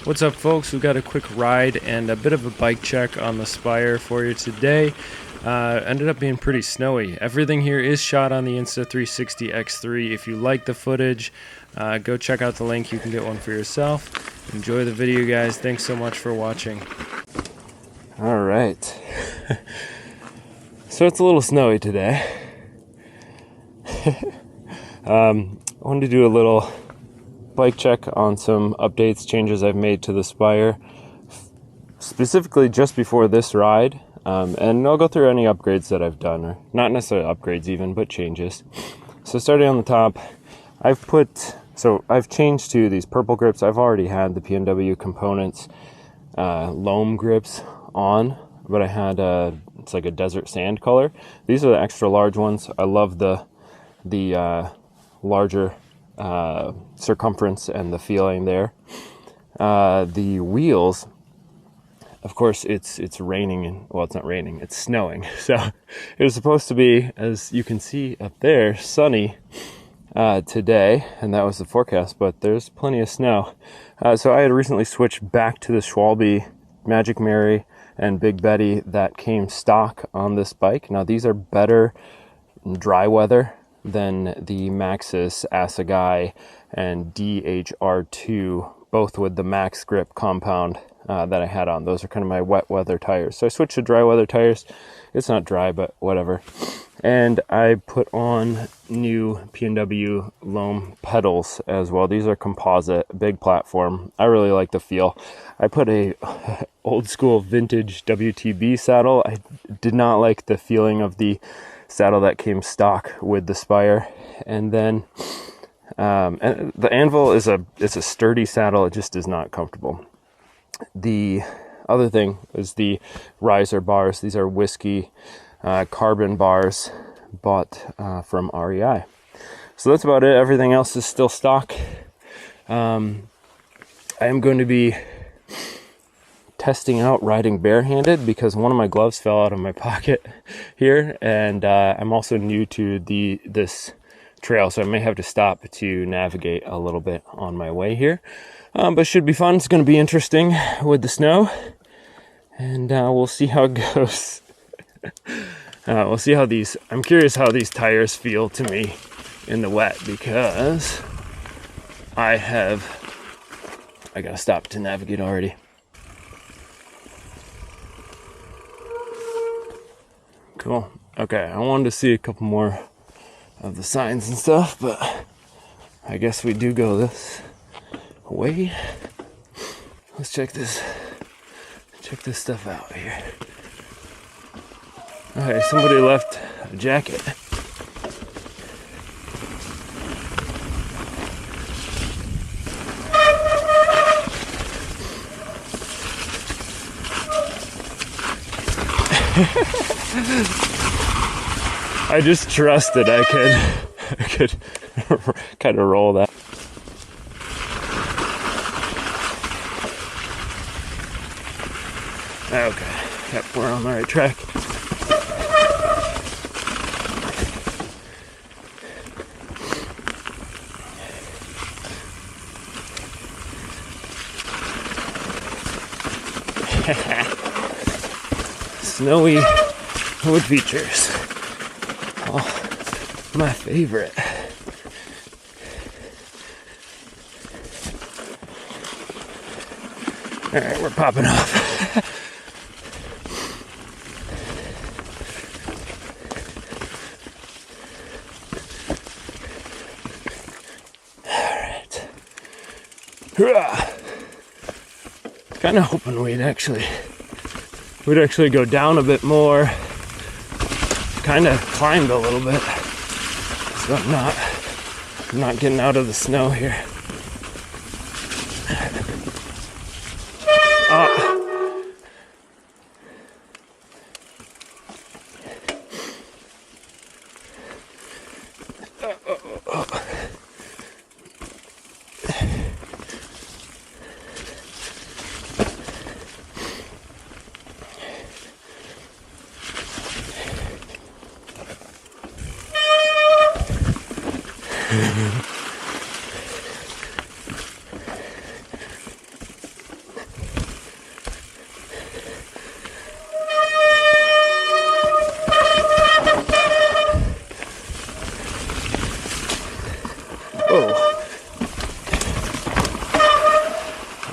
What's up, folks? We've got a quick ride and a bit of a bike check on the Spire for you today. Ended up being pretty snowy. Everything here is shot on the Insta360 X3. If you like the footage, go check out the link. You can get one for yourself. Enjoy the video, guys. Thanks so much for watching. All right. So it's a little snowy today. I wanted to do a little bike check on some updates, changes I've made to the Spire, specifically just before this ride. And I'll go through any upgrades that I've done, or not necessarily upgrades even, but changes. So starting on the top, I've changed to these purple grips. I've already had the PNW Components Loam Grips on, but I had it's like a desert sand color. These are the extra large ones. I love the larger circumference and the feeling there. The wheels, of course, it's raining, and well, it's not raining, it's snowing. So it was supposed to be, as you can see up there, sunny today, and that was the forecast, but there's plenty of snow. So I had recently switched back to the Schwalbe Magic Mary and Big Betty that came stock on this bike. Now these are better in dry weather than the Maxxis Assegai and DHR2, both with the Max Grip compound that I had on. Those are kind of my wet weather tires. So I switched to dry weather tires. It's not dry, but whatever. And I put on new PNW Loam pedals as well. These are composite, big platform. I really like the feel. I put a old school vintage WTB saddle. I did not like the feeling of the saddle that came stock with the Spire. And then and the Anvil it's a sturdy saddle. It just is not comfortable. The other thing is the riser bars. These are Whiskey carbon bars bought from REI. So that's about it. Everything else is still stock. I am going to be testing out riding barehanded because one of my gloves fell out of my pocket here, and I'm also new to this trail, so I may have to stop to navigate a little bit on my way here, but it should be fun. It's going to be interesting with the snow, and we'll see how it goes. We'll see how I'm curious how these tires feel to me in the wet, because I gotta stop to navigate already. Cool. Okay, I wanted to see a couple more of the signs and stuff, but I guess we do go this way. Let's check this stuff out here. Okay, somebody left a jacket. I just trusted I could kind of roll that. Okay, yep, we're on the right track. Snowy wood features. Oh, my favorite. All right, we're popping off. All right. Kind of hoping we'd actually go down a bit more. Kind of climbed a little bit, so I'm not getting out of the snow here.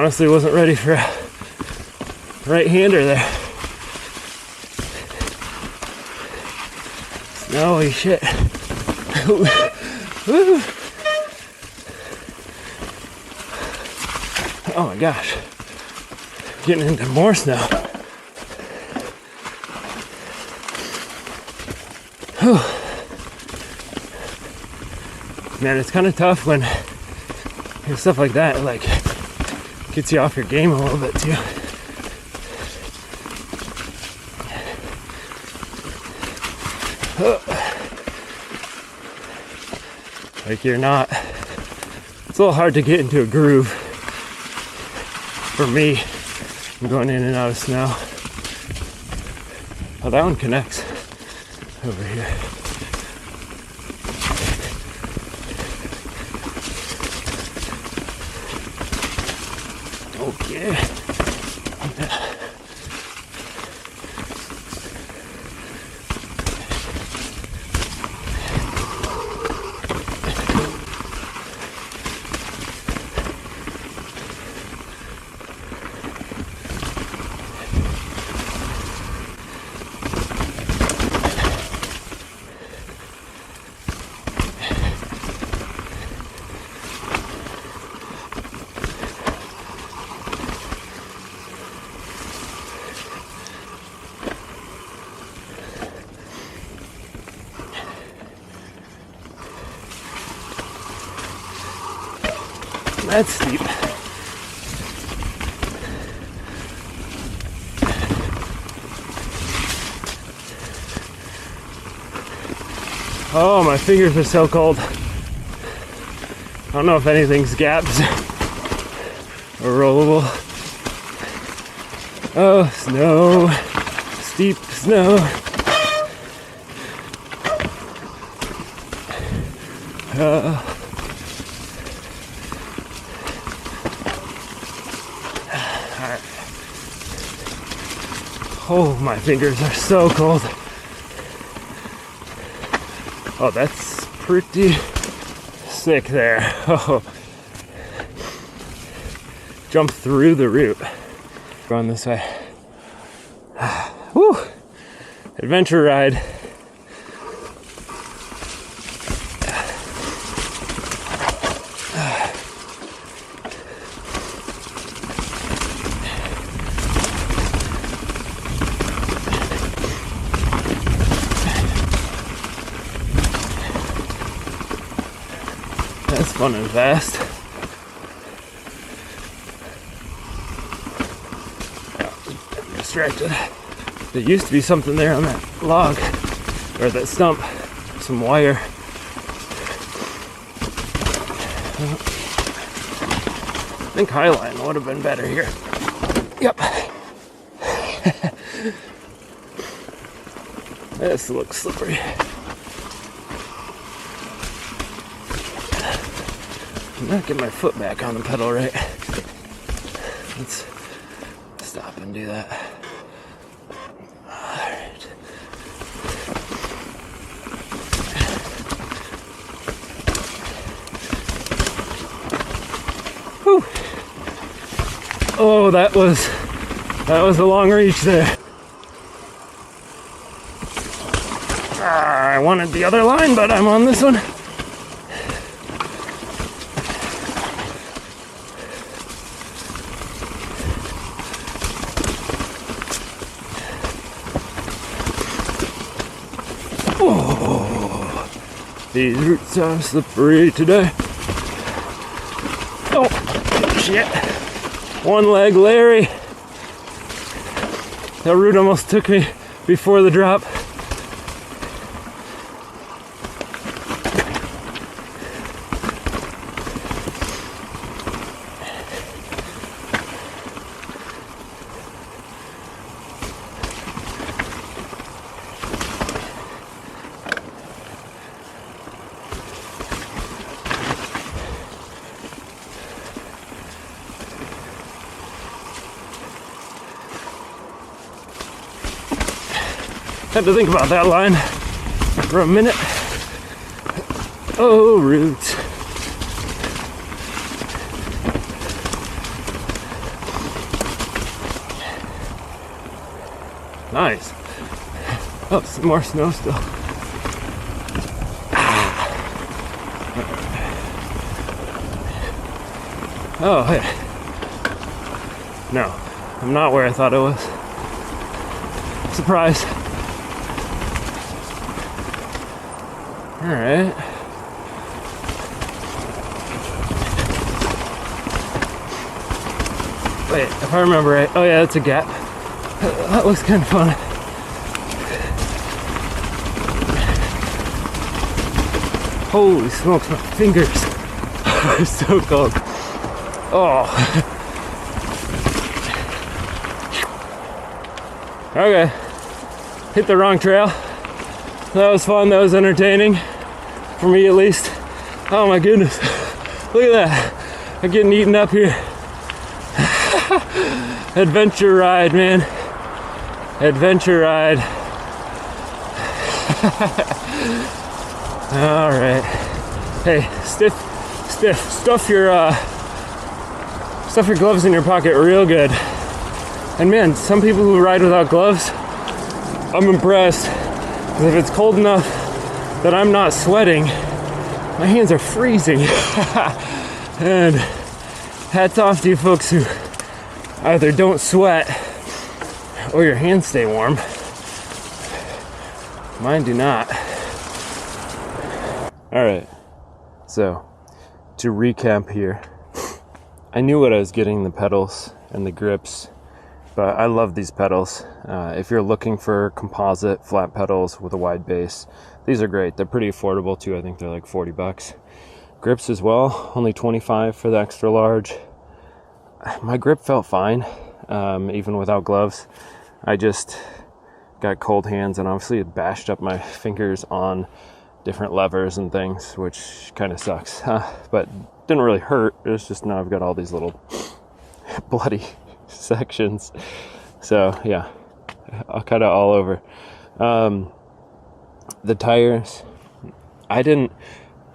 Honestly, wasn't ready for a right-hander there. Snowy shit. Woo. Oh my gosh. Getting into more snow. Whew. Man, it's kind of tough when stuff like that like gets you off your game a little bit too. Like you're not, it's a little hard to get into a groove for me. I'm going in and out of snow. Oh, that one connects over here. Okay. That's steep. Oh, my fingers are so cold. I don't know if anything's gaps or rollable. Oh, snow. Steep snow. Oh, my fingers are so cold. Oh, that's pretty sick there. Oh. Jump through the root. Going this way. Woo! Adventure ride. That's fun and fast. I'm distracted. There used to be something there on that log, or that stump, some wire. I think Highline would have been better here. Yep. This looks slippery. I'm not getting my foot back on the pedal right. Let's stop and do that. Alright. Whew. Oh, that was a long reach there. I wanted the other line, but I'm on this one. Oh, these roots are slippery today. Oh, shit. One leg Larry. That root almost took me before the drop. Had to think about that line for a minute. Oh, roots. Nice. Oh, some more snow still. Oh, hey. No, I'm not where I thought I was. Surprise. All right. Wait, if I remember right. Oh yeah, that's a gap. That looks kind of fun. Holy smokes, my fingers are so cold. Oh. Okay. Hit the wrong trail. That was fun, that was entertaining. For me at least. Oh my goodness. Look at that. I'm getting eaten up here. Adventure ride, man. Adventure ride. All right. Hey, stuff your gloves in your pocket real good. And man, some people who ride without gloves, I'm impressed. Because if it's cold enough that I'm not sweating, my hands are freezing. And hats off to you folks who either don't sweat or your hands stay warm. Mine do not. All right, so to recap here, I knew what I was getting, the pedals and the grips, but I love these pedals. If you're looking for composite flat pedals with a wide base, these are great. They're pretty affordable too. I think they're like $40. Grips as well, only $25 for the extra large. My grip felt fine, even without gloves. I just got cold hands, and obviously it bashed up my fingers on different levers and things, which kind of sucks. But didn't really hurt. It's just now I've got all these little bloody sections. So yeah, kind of all over. The tires, I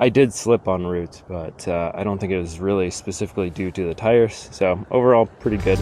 did slip on roots, but I don't think it was really specifically due to the tires. So overall, pretty good.